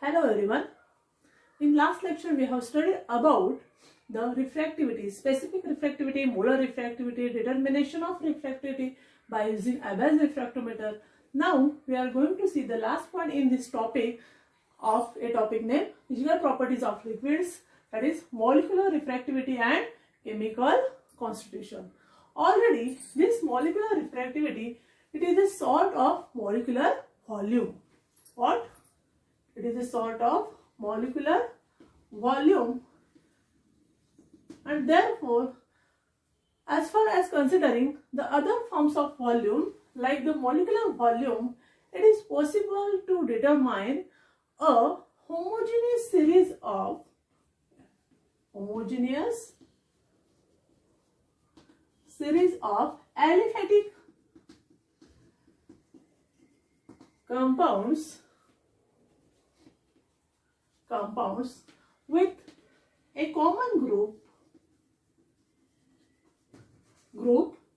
Hello everyone. In last lecture we have studied about the refractivity, specific refractivity, molar refractivity, determination of refractivity by using Abbe refractometer. Now we are going to see the last point in this topic of a topic named physical properties of liquids, that is molecular refractivity and chemical constitution. Already this molecular refractivity, it is a sort of molecular volume. What? It is a sort of molecular volume, and therefore as far as considering the other forms of volume like the molecular volume, it is possible to determine a homogeneous series of aliphatic compounds with a common group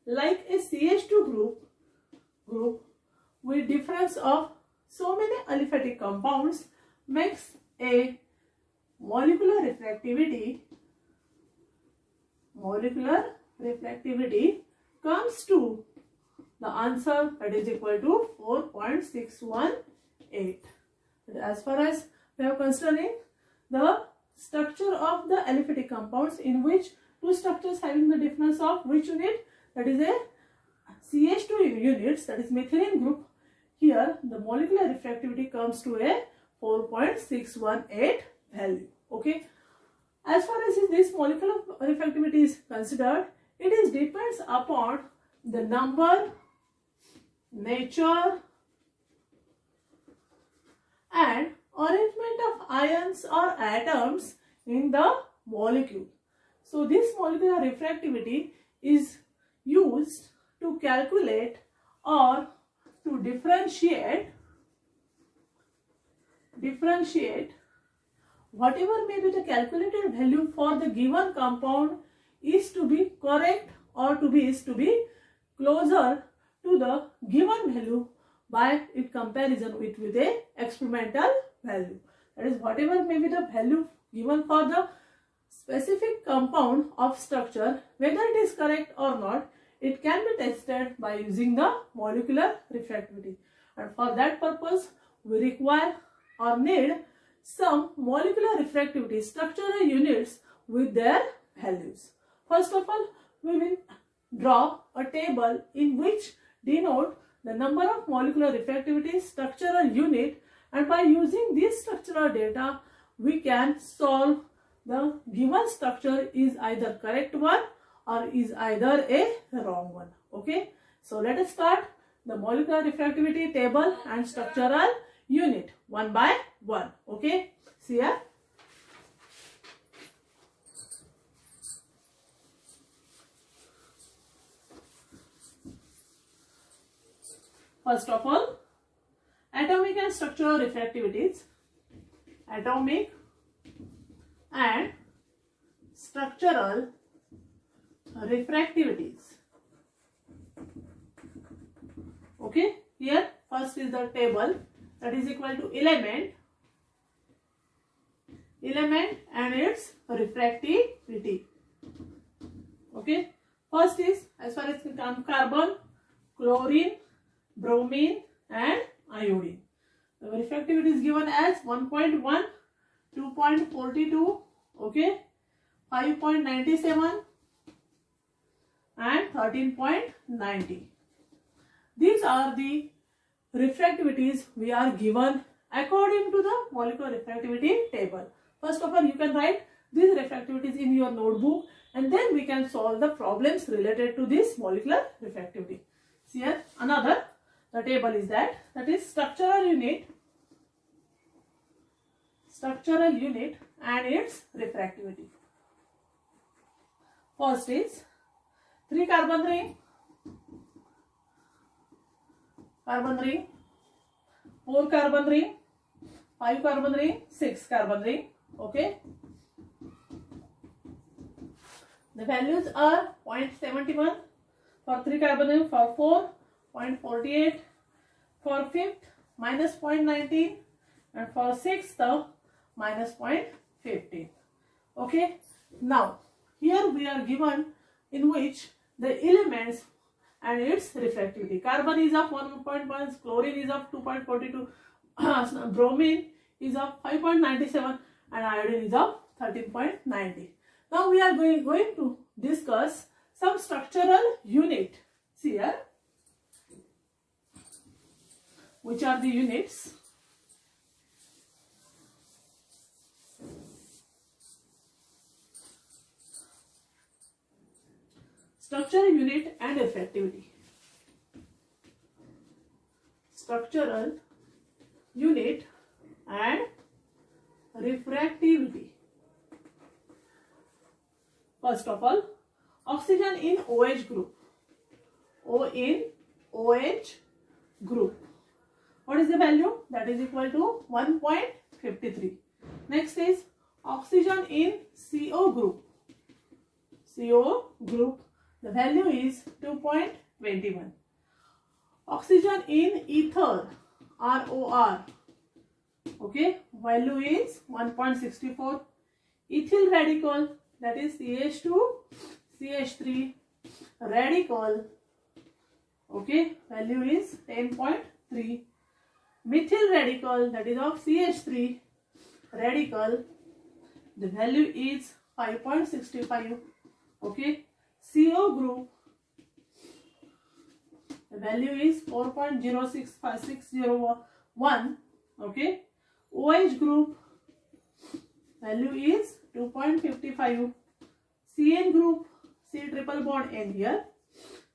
like a CH2 group with difference of so many aliphatic compounds makes a molecular refractivity comes to the answer, that is equal to 4.618. As far as we are considering the structure of the aliphatic compounds, in which two structures having the difference of which unit, that is a CH2 units, that is methylene group. Here the molecular refractivity comes to a 4.618 value. Okay. As far as this molecular refractivity is considered, it is depends upon the number, nature and arrangement of ions or atoms in the molecule. So this molecular refractivity is used to calculate or to differentiate whatever may be the calculated value for the given compound is to be correct or is to be closer to the given value by its comparison with a experimental value. That is, whatever may be the value given for the specific compound of structure, whether it is correct or not, it can be tested by using the molecular refractivity. And for that purpose, we require or need some molecular refractivity structural units with their values. First of all, we will draw a table in which denote the number of molecular refractivity structural unit, and by using this structural data we can solve the given structure is either correct one or is either a wrong one. Okay, so let us start the molecular refractivity table and structural unit one by one. Okay, see here. First of all, atomic and structural refractivities. Atomic and structural refractivities. Okay, here first is the table, that is equal to element and its refractivity. Okay, first is as far as carbon, chlorine, bromine and iodine. The refractivity is given as 1.1, 2.42, okay, 5.97 and 13.90. These are the refractivities we are given according to the molecular refractivity table. First of all, you can write these refractivities in your notebook, and then we can solve the problems related to this molecular refractivity. See here, another the table is that is structural unit and its refractivity. First is 3 carbon ring, 4 carbon ring, 5 carbon ring, 6 carbon ring. Okay, the values are 0.71 for 3 carbon ring, for 4 0.48, for fifth minus 0.19, and for sixth minus 0.15. Okay, now here we are given in which the elements and its refractivity. Carbon is of 1.1, chlorine is of 2.42, bromine is of 5.97 and iodine is of 13.90. Now we are going to discuss some structural unit. See here, which are the units? Structural unit and refractivity. Structural unit and refractivity. First of all, oxygen in OH group. O in OH group. What is the value? That is equal to 1.53. Next is oxygen in CO group. CO group. The value is 2.21. Oxygen in ether, ROR, okay, value is 1.64. Ethyl radical, that is CH2, CH3 radical, okay, value is 10.3. Methyl radical, that is of CH3 radical, the value is 5.65, okay. CO group, the value is 4.065601, okay. OH group, value is 2.55. CN group, C triple bond N here,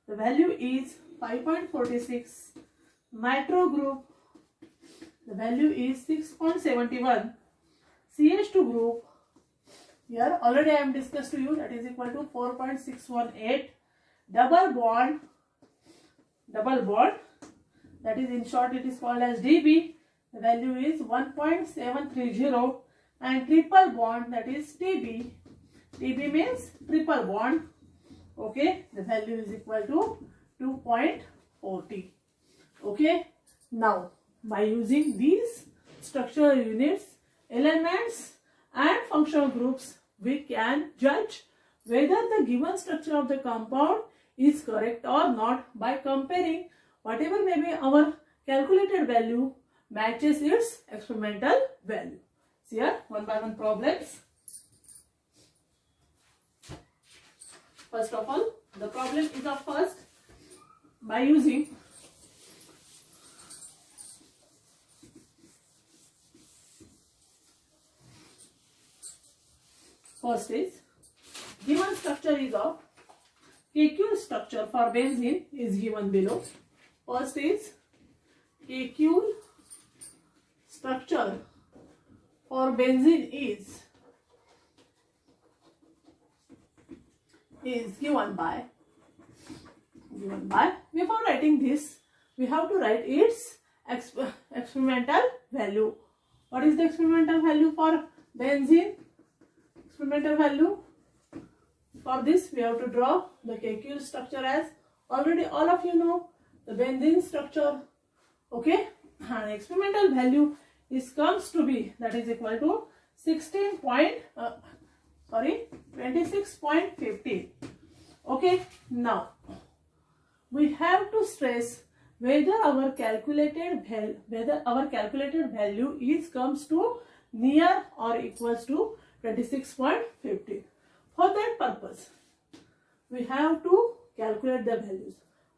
the value is 5.46. Nitro group, the value is 6.71. CH2 group, here already I am discussed to you, that is equal to 4.618. Double bond, that is in short it is called as DB, the value is 1.730. And triple bond, that is TB, TB means triple bond, okay, the value is equal to 2.40. okay. Now by using these structural units, elements and functional groups, we can judge whether the given structure of the compound is correct or not by comparing whatever may be our calculated value matches its experimental value. See here, one by one problems. First of all, the problem is of first by using first is given structure is of KQ structure for benzene is given below. First is KQ structure for benzene is given by before writing this we have to write its experimental value. What is the experimental value for benzene? Experimental value for this we have to draw the KQ structure as already all of you know the benzene structure, okay, and experimental value is comes to be that is equal to 26.15. okay. Now we have to stress whether our calculated value is comes to near or equals to 26.15. For that purpose we have to calculate the values.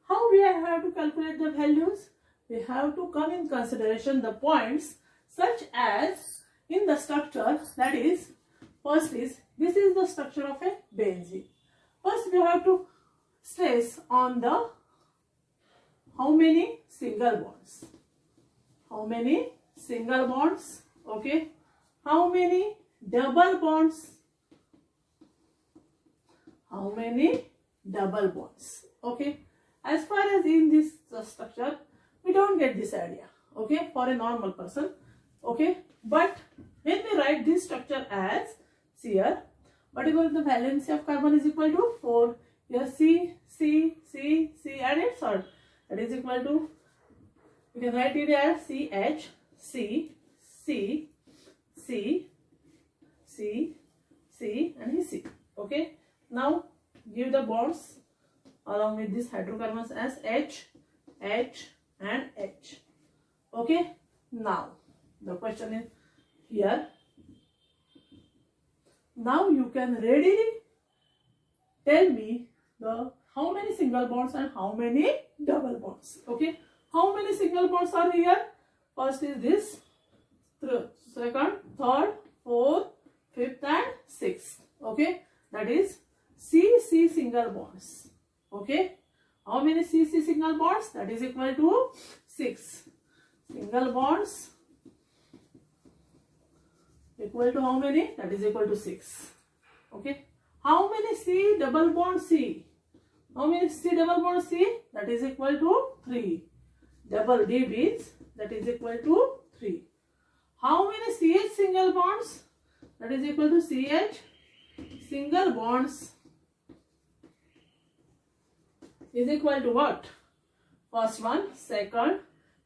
How we have to calculate the values? We have to come in consideration the points such as in the structure, that is first is this is the structure of a benzene. First we have to stress on the how many single bonds, okay, how many double bonds, okay. As far as in this structure we don't get this idea, okay, for a normal person, okay. But when we write this structure as, see here, whatever the valency of carbon is equal to 4, here C and its that is equal to, you can write it as CH, C, C, C, C, C, and his C. Okay. Now give the bonds along with these hydrocarbons as H, H, and H. Okay. Now the question is here. Now you can readily tell me the how many single bonds and how many double bonds. Okay. How many single bonds are here? First is this, second, third, fourth, fifth, and sixth. Okay. That is C single bonds. Okay. How many C single bonds? That is equal to 6. Single bonds equal to how many? That is equal to 6. Okay. How many C double bond C? How many C double bond C? That is equal to 3. Double D means that is equal to 3. How many CH single bonds? That is equal to CH single bonds is equal to what? First one, second,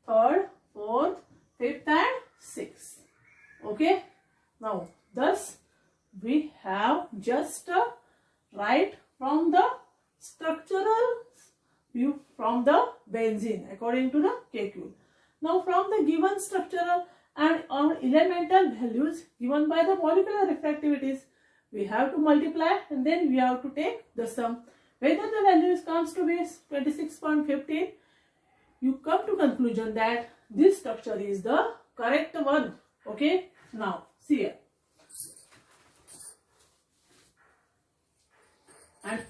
third, fourth, fifth, and sixth. Okay. Now, thus we have just write from the structural view from the benzene according to the KQ. Now, from the given structural and our elemental values given by the molecular refractivities, we have to multiply and then we have to take the sum. Whether the value comes to be 26.15, you come to conclusion that this structure is the correct one. Okay. Now, see here. And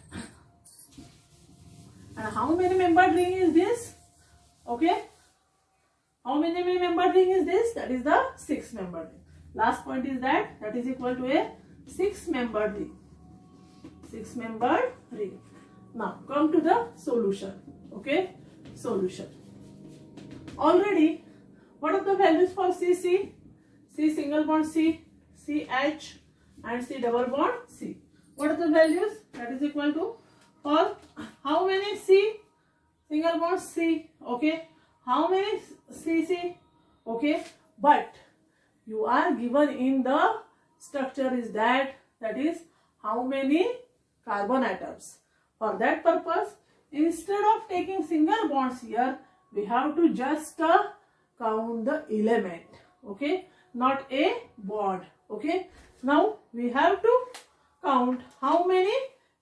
how many membered ring is this? Okay. How many membered ring is this? That is the 6 membered ring. Last point is that is equal to a 6 membered ring. 6 membered ring. Now come to the solution. Okay. Solution. Already, what are the values for CC? C single bond C, CH, and C double bond C. What are the values? That is equal to, for how many C single bond C? Okay. How many CC? Okay. But you are given in the structure is that is how many carbon atoms. For that purpose, instead of taking single bonds here, we have to just count the element. Okay. Not a bond. Okay. Now we have to count how many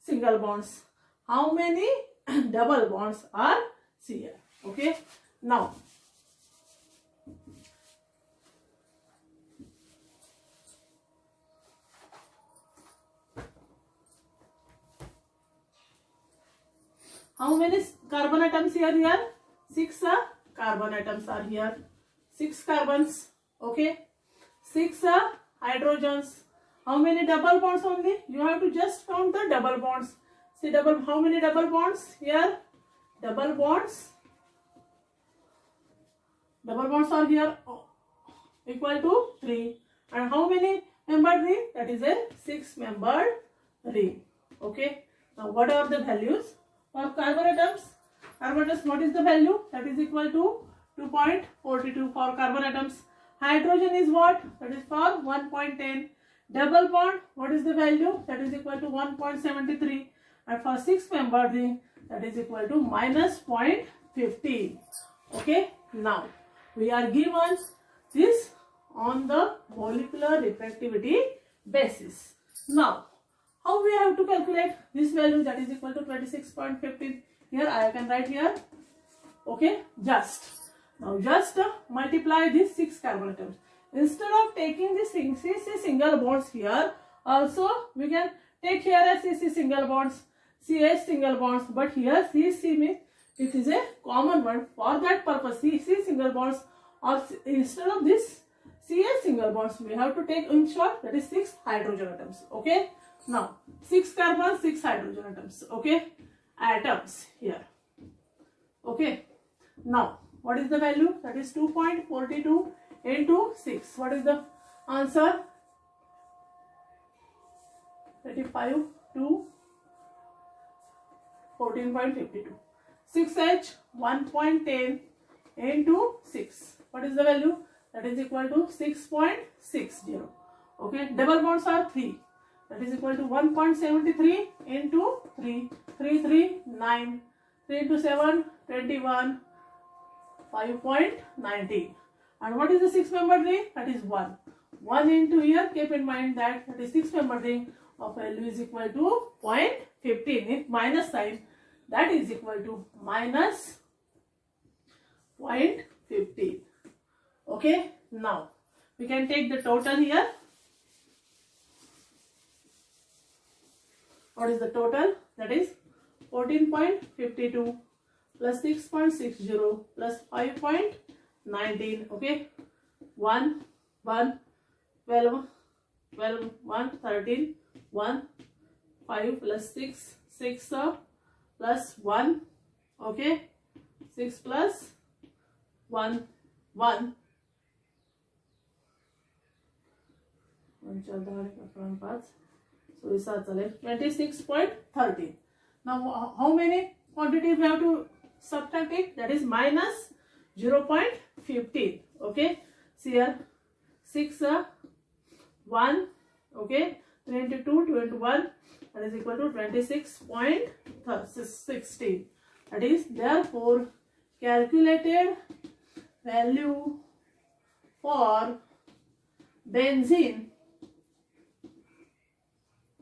single bonds, how many double bonds are here. Okay. Now how many carbon atoms here? 6 carbon atoms are here. 6 carbons. Okay. 6 hydrogens. How many double bonds only? You have to just count the double bonds. See how many double bonds here? Double bonds. Double bonds are here equal to 3. And how many membered ring? That is a 6 membered ring. Okay. Now what are the values for carbon atoms? Carbon atoms, what is the value? That is equal to 2.42 for carbon atoms. Hydrogen is what? That is for 1.10. Double bond, what is the value? That is equal to 1.73. And for 6 membered ring, that is equal to minus 0.15. Okay. Now, we are given this on the molecular refractivity basis. Now, how we have to calculate this value? That is equal to 26.15. Here I can write here. Okay. Now just multiply these 6 carbon atoms. Instead of taking the CC single bonds here, also we can take here as CC single bonds, CH single bonds, but here CC means it is a common one. For that purpose, CC single bonds, or instead of this CH single bonds, we have to take in short, that is 6 hydrogen atoms. Okay. Now 6 carbon, 6 hydrogen atoms. Okay. Atoms here. Okay. Now what is the value? That is 2.42 into 6. What is the answer? 35 to 14.52. 6H 1.10 into 6. What is the value? that is equal to 6.60. Okay, double bonds are 3, that is equal to 1.73 into 3, 3, 3, 9, 3 into 7, 21, 5.19. And what is the 6-membered ring? That is 1. 1 into here, keep in mind that is 6-membered ring of value is equal to 0.15. If minus sign, that is equal to minus 0.15. Okay, now we can take the total here. What is the total? That is 14.52 plus 6.60 plus 5.19. Okay, 1, 1, 12, 12, 1, 13, 1, 5 plus 6, 6 plus 1. Okay, 6 plus 1, 1. 1, 4, 5. So this is 26.13. Now how many quantities we have to subtract it? That is minus 0.15. Okay. See here 6, 1. Okay. 3 into 2, 2 into 1. That is equal to 26.16. That is therefore calculated value for benzene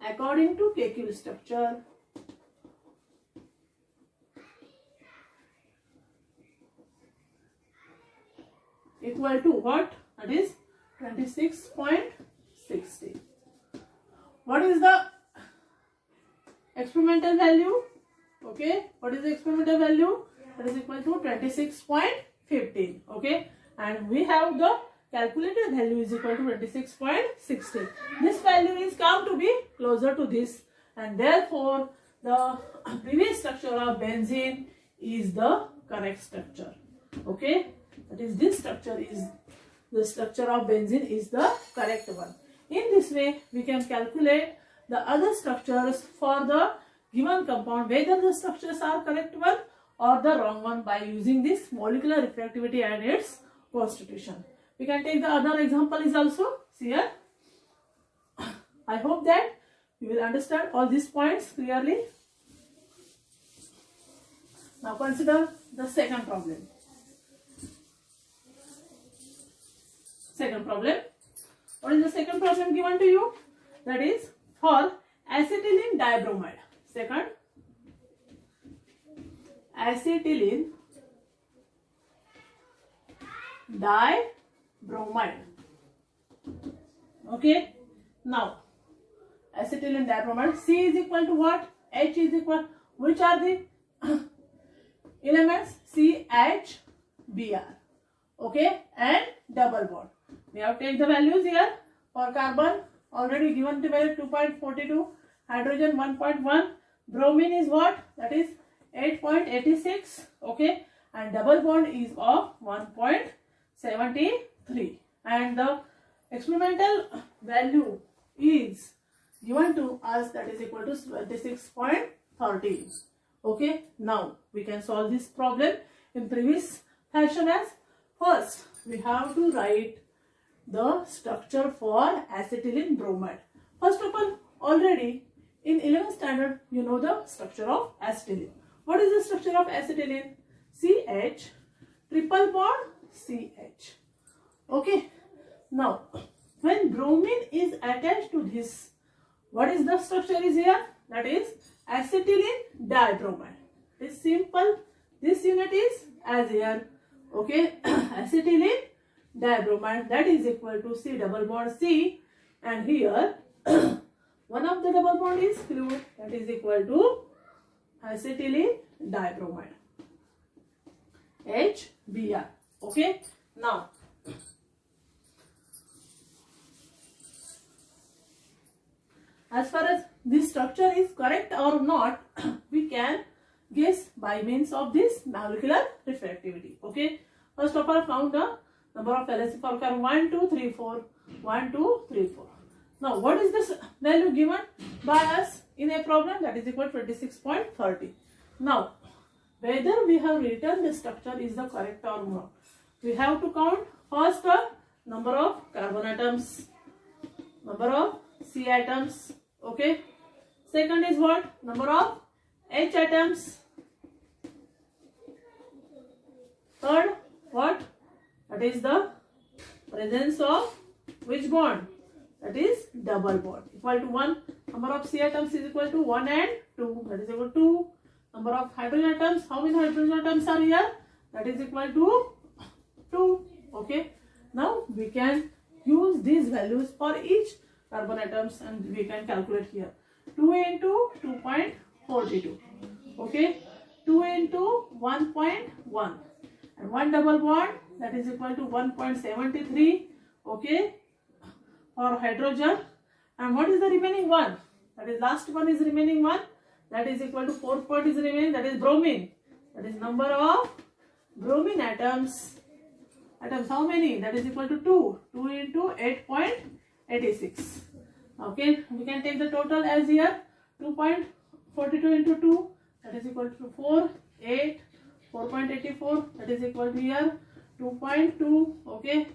according to KQ structure equal to what? That is 26.60. What is the experimental value? Okay, what is the experimental value? That is equal to 26.15. Okay, and we have the calculated value is equal to 26.60. This value is come to be closer to this, and therefore the previous structure of benzene is the correct structure. Okay, that is this structure is the structure of benzene is the correct one. In this way we can calculate the other structures for the given compound, whether the structures are correct one or the wrong one, by using this molecular refractivity and its constitution. We can take the other example is also. See here. I hope that you will understand all these points clearly. Now consider the second problem. Second problem. What is the second problem given to you? That is for acetylene dibromide. Second, acetylene dibromide. Okay. Now, acetylene dibromide. C is equal to what? H is equal. Which are the elements? C, H, Br. Okay. And double bond. We have to take the values here. For carbon, already given the value 2.42. Hydrogen 1.1. Bromine is what? That is 8.86. Okay. And double bond is of 1.73. And the experimental value is given to us, that is equal to 26.13. Okay. Now we can solve this problem in previous fashion as. First we have to write the structure for acetylene bromide. First of all, already in 11th standard you know the structure of acetylene. What is the structure of acetylene? CH, triple bond CH. Okay. Now when bromine is attached to this, what is the structure is here? That is acetylene dibromide. It is simple. This unit is as here. Okay. Acetylene dibromide, that is equal to C double bond C, and here one of the double bond is fluid, that is equal to acetylene dibromide HBr. Okay. Now as far as this structure is correct or not, we can guess by means of this molecular refractivity. Okay. First of all, count the number of LSE for carbon 1, 2, 3, 4. 1, 2, 3, 4. Now, what is this value given by us in a problem? That is equal to 26.30. Now, whether we have written the structure is the correct or not, we have to count first number of carbon atoms, number of C atoms. Okay. Second is what? Number of H atoms. Third, what? That is the presence of which bond? That is double bond. Equal to 1. Number of C atoms is equal to 1 and 2. That is equal to 2. Number of hydrogen atoms. How many hydrogen atoms are here? That is equal to 2. Okay. Now we can use these values for each carbon atoms and we can calculate here. 2 into 2.42. Okay. 2 into 1.1. And 1 double bond, that is equal to 1.73. Okay. For hydrogen. And what is the remaining one? That is last one is remaining one. That is equal to 4 point is remaining. That is bromine. That is number of bromine atoms. Atoms how many? That is equal to 2. 2 into 8.86. Okay. We can take the total as here. 2.42 into 2. That is equal to 4. 8. 4.84. That is equal to here. 2.2. Okay.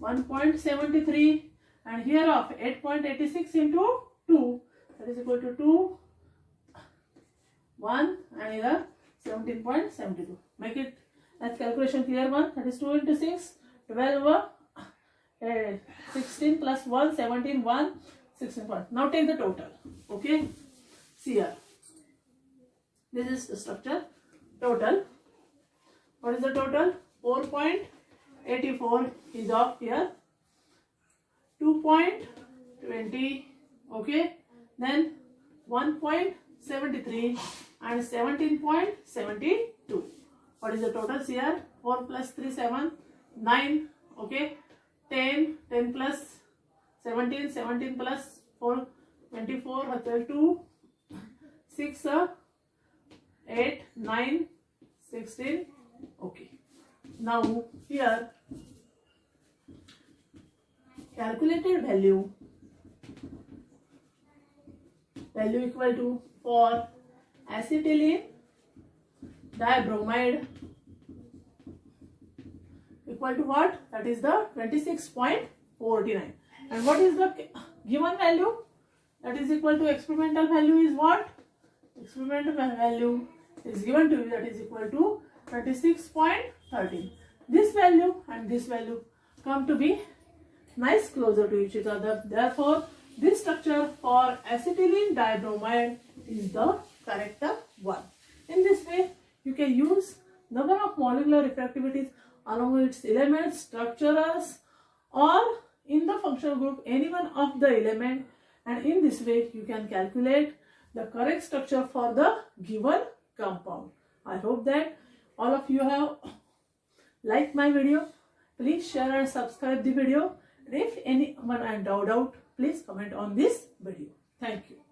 1.73. And here of 8.86 into 2. That is equal to 2. 1 and here 17.72. Make it as calculation clear one. That is 2 into 6, 12, 16 plus 1, 17, 1, 16. Now take the total. Okay. See here. This is the structure. Total. What is the total? 4.84 is of here. 2.20. Okay. Then 1.73 and 17.72. What is the total here? 4 plus 3, 7, 9. Okay. 10, 10 plus 17, 17 plus 4, 24, 2, 6, 8, 9, 16. Okay. Now here calculated value equal to for acetylene dibromide equal to what? That is the 26.49. And what is the given value? That is equal to experimental value is what? Experimental value is given to you, that is equal to 26.13. This value and this value come to be nice closer to each other. Therefore, this structure for acetylene dibromide is the correct one. In this way, you can use number of molecular refractivities along with its elements, structures, or in the functional group any one of the element, and in this way you can calculate the correct structure for the given compound. I hope that all of you have liked my video. Please share and subscribe the video. And if anyone had doubt, please comment on this video. Thank you.